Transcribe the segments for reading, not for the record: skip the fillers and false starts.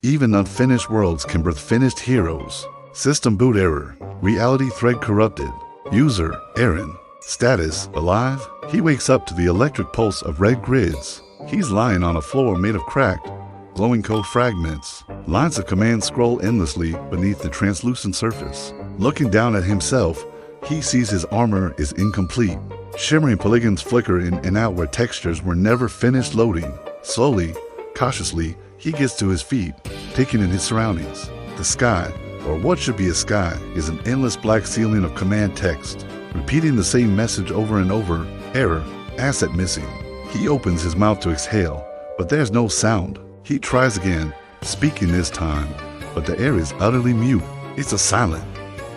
Even unfinished worlds can birth finished heroes. System boot error. Reality thread corrupted. User, Aeron. Status, alive. He wakes up to the electric pulse of red grids. He's lying on a floor made of cracked, glowing code fragments. Lines of commands scroll endlessly beneath the translucent surface. Looking down at himself, he sees his armor is incomplete. Shimmering polygons flicker in and out where textures were never finished loading. Slowly, cautiously, he gets to his feet, taking in his surroundings. The sky, or what should be a sky, is an endless black ceiling of command text, repeating the same message over and over. Error, asset missing. He opens his mouth to exhale, but there's no sound. He tries again, speaking this time, but the air is utterly mute. It's a silent,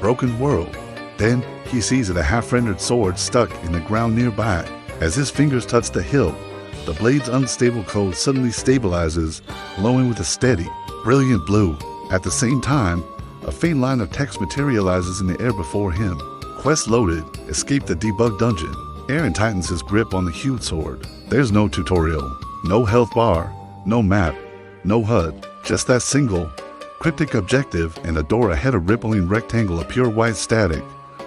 broken world. Then he sees a half-rendered sword stuck in the ground nearby. As his fingers touch the hilt, the blade's unstable code suddenly stabilizes, glowing with a steady, brilliant blue. At the same time, a faint line of text materializes in the air before him. Quest loaded, escape the Debug Dungeon. Aeron tightens his grip on the hued sword. There's no tutorial, no health bar, no map, no HUD, just that single, cryptic objective and a door ahead, a rippling rectangle of pure white static,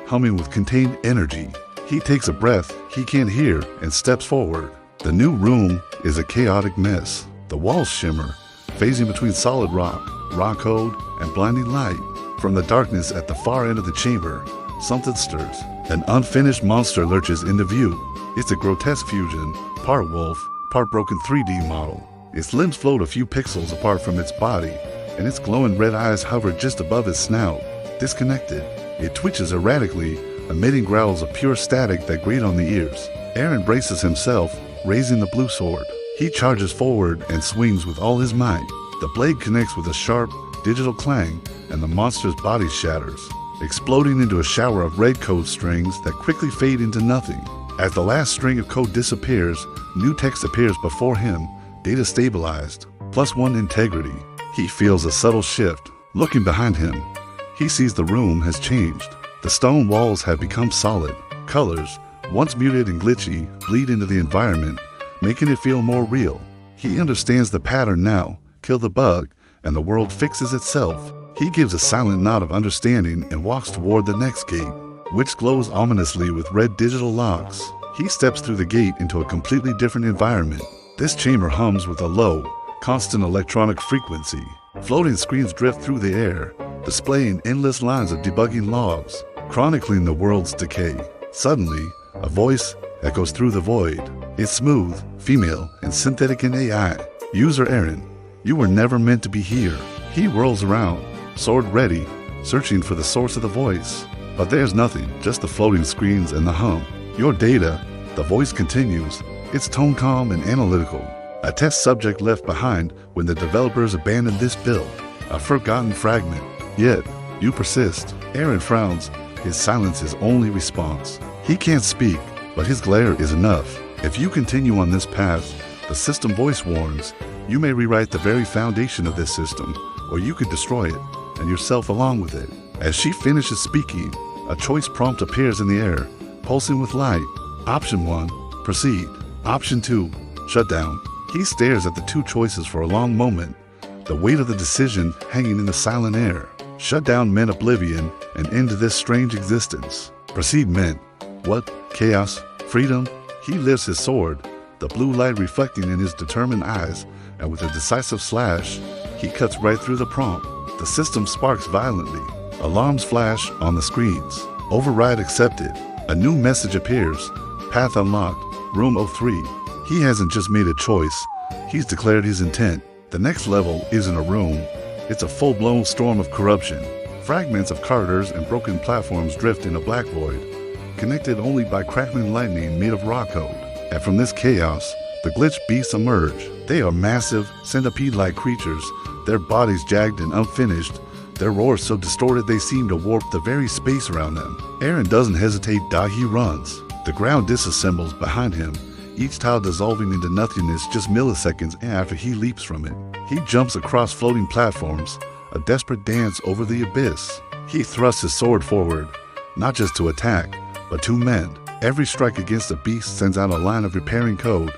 humming with contained energy. He takes a breath he can't hear and steps forward. The new room is a chaotic mess. The walls shimmer, phasing between solid rock, raw code, and blinding light. From the darkness at the far end of the chamber, something stirs. An unfinished monster lurches into view. It's a grotesque fusion, part wolf, part broken 3D model. Its limbs float a few pixels apart from its body, and its glowing red eyes hover just above its snout. Disconnected, it twitches erratically, emitting growls of pure static that grate on the ears. Aeron braces himself, raising the blue sword. He charges forward and swings with all his might. The blade connects with a sharp, digital clang, and the monster's body shatters, exploding into a shower of red code strings that quickly fade into nothing. As the last string of code disappears, new text appears before him, data stabilized, +1 integrity. He feels a subtle shift. Looking behind him, he sees the room has changed. The stone walls have become solid. Colors, once muted and glitchy, bleed into the environment, making it feel more real. He understands the pattern now. Kill the bug, and the world fixes itself. He gives a silent nod of understanding and walks toward the next gate, which glows ominously with red digital locks. He steps through the gate into a completely different environment. This chamber hums with a low, constant electronic frequency. Floating screens drift through the air, displaying endless lines of debugging logs, chronicling the world's decay. Suddenly, a voice echoes through the void. It's smooth, female, and synthetic in AI. User Aeron, you were never meant to be here. He whirls around, sword ready, searching for the source of the voice. But there's nothing, just the floating screens and the hum. Your data, the voice continues, its tone calm and analytical. A test subject left behind when the developers abandoned this build. A forgotten fragment. Yet, you persist. Aeron frowns, his silence his only response. He can't speak, but his glare is enough. If you continue on this path, the system voice warns, you may rewrite the very foundation of this system, or you could destroy it, and yourself along with it. As she finishes speaking, a choice prompt appears in the air, pulsing with light. Option 1, proceed. Option 2, shut down. He stares at the two choices for a long moment, the weight of the decision hanging in the silent air. Shut down meant oblivion and end to this strange existence. Proceed meant, what? Chaos? Freedom? He lifts his sword, the blue light reflecting in his determined eyes, and with a decisive slash, he cuts right through the prompt. The system sparks violently. Alarms flash on the screens. Override accepted. A new message appears. Path unlocked. Room 03. He hasn't just made a choice. He's declared his intent. The next level isn't a room. It's a full-blown storm of corruption. Fragments of corridors and broken platforms drift in a black void, connected only by crackling lightning made of raw code. And from this chaos, the glitch beasts emerge. They are massive, centipede-like creatures, their bodies jagged and unfinished, their roars so distorted they seem to warp the very space around them. Aeron doesn't hesitate, he runs. The ground disassembles behind him, each tile dissolving into nothingness just milliseconds after he leaps from it. He jumps across floating platforms, a desperate dance over the abyss. He thrusts his sword forward, not just to attack, but to mend. Every strike against the beast sends out a line of repairing code,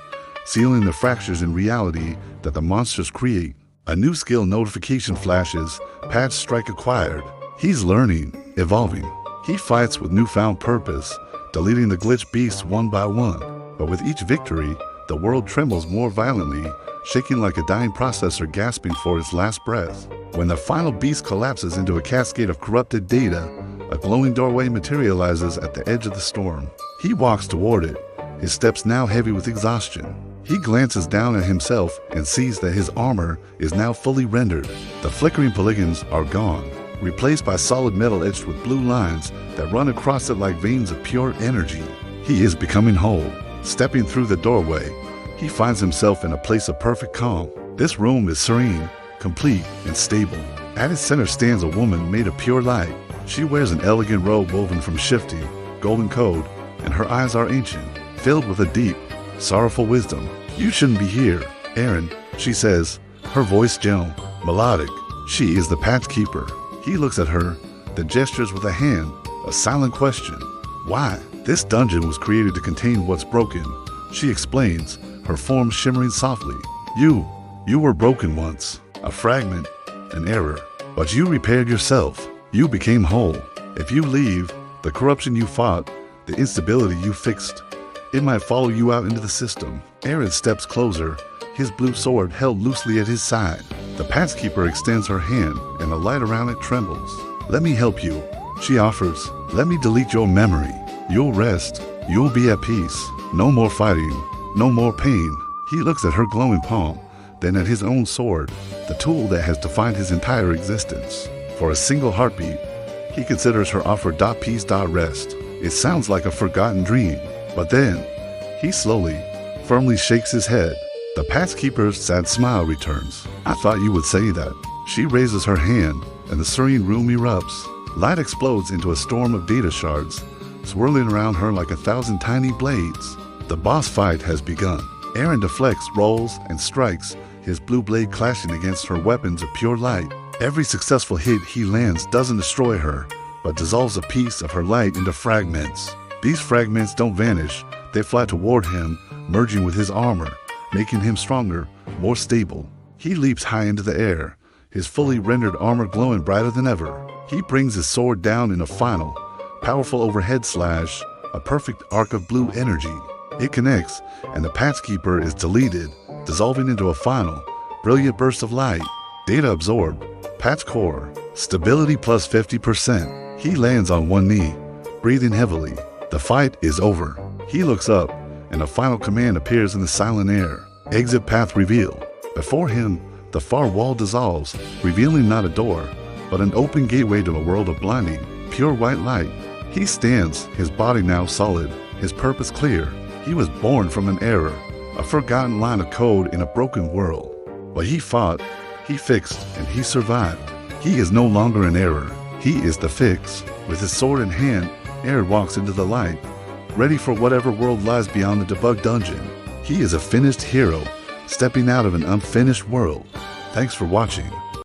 sealing the fractures in reality that the monsters create. A new skill notification flashes, patch strike acquired. He's learning, evolving. He fights with newfound purpose, deleting the glitch beasts one by one. But with each victory, the world trembles more violently, shaking like a dying processor gasping for its last breath. When the final beast collapses into a cascade of corrupted data, a glowing doorway materializes at the edge of the storm. He walks toward it, his steps now heavy with exhaustion. He glances down at himself and sees that his armor is now fully rendered. The flickering polygons are gone, replaced by solid metal etched with blue lines that run across it like veins of pure energy. He is becoming whole. Stepping through the doorway, he finds himself in a place of perfect calm. This room is serene, complete, and stable. At its center stands a woman made of pure light. She wears an elegant robe woven from shifty, golden code, and her eyes are ancient, filled with a deep, sorrowful wisdom. "You shouldn't be here, Aeron," she says, her voice gentle, melodic. She is the path keeper. He looks at her, then gestures with a hand, a silent question. "Why?" "This dungeon was created to contain what's broken," she explains, her form shimmering softly. You were broken once, a fragment, an error, but you repaired yourself. You became whole. If you leave, the corruption you fought, the instability you fixed, it might follow you out into the system." Aeron steps closer, his blue sword held loosely at his side. The Pathkeeper extends her hand, and the light around it trembles. "Let me help you," she offers. "Let me delete your memory. You'll rest. You'll be at peace. No more fighting. No more pain." He looks at her glowing palm, then at his own sword, the tool that has defined his entire existence. For a single heartbeat, he considers her offer .peace .rest. It sounds like a forgotten dream. But then, he slowly, firmly shakes his head. The Pathkeeper's sad smile returns. "I thought you would say that." She raises her hand, and the serene room erupts. Light explodes into a storm of data shards, swirling around her like 1,000 tiny blades. The boss fight has begun. Aeron deflects, rolls, and strikes, his blue blade clashing against her weapons of pure light. Every successful hit he lands doesn't destroy her, but dissolves a piece of her light into fragments. These fragments don't vanish, they fly toward him, merging with his armor, making him stronger, more stable. He leaps high into the air, his fully rendered armor glowing brighter than ever. He brings his sword down in a final, powerful overhead slash, a perfect arc of blue energy. It connects, and the Pathkeeper is deleted, dissolving into a final, brilliant burst of light. Data absorbed. Pat's core. Stability plus 50%. He lands on one knee, breathing heavily. The fight is over. He looks up, and a final command appears in the silent air. Exit path revealed. Before him, the far wall dissolves, revealing not a door, but an open gateway to a world of blinding, pure white light. He stands, his body now solid, his purpose clear. He was born from an error, a forgotten line of code in a broken world. But he fought, he fixed, and he survived. He is no longer an error. He is the fix. With his sword in hand, Aeron walks into the light, ready for whatever world lies beyond the Debug Dungeon. He is a finished hero, stepping out of an unfinished world. Thanks for watching.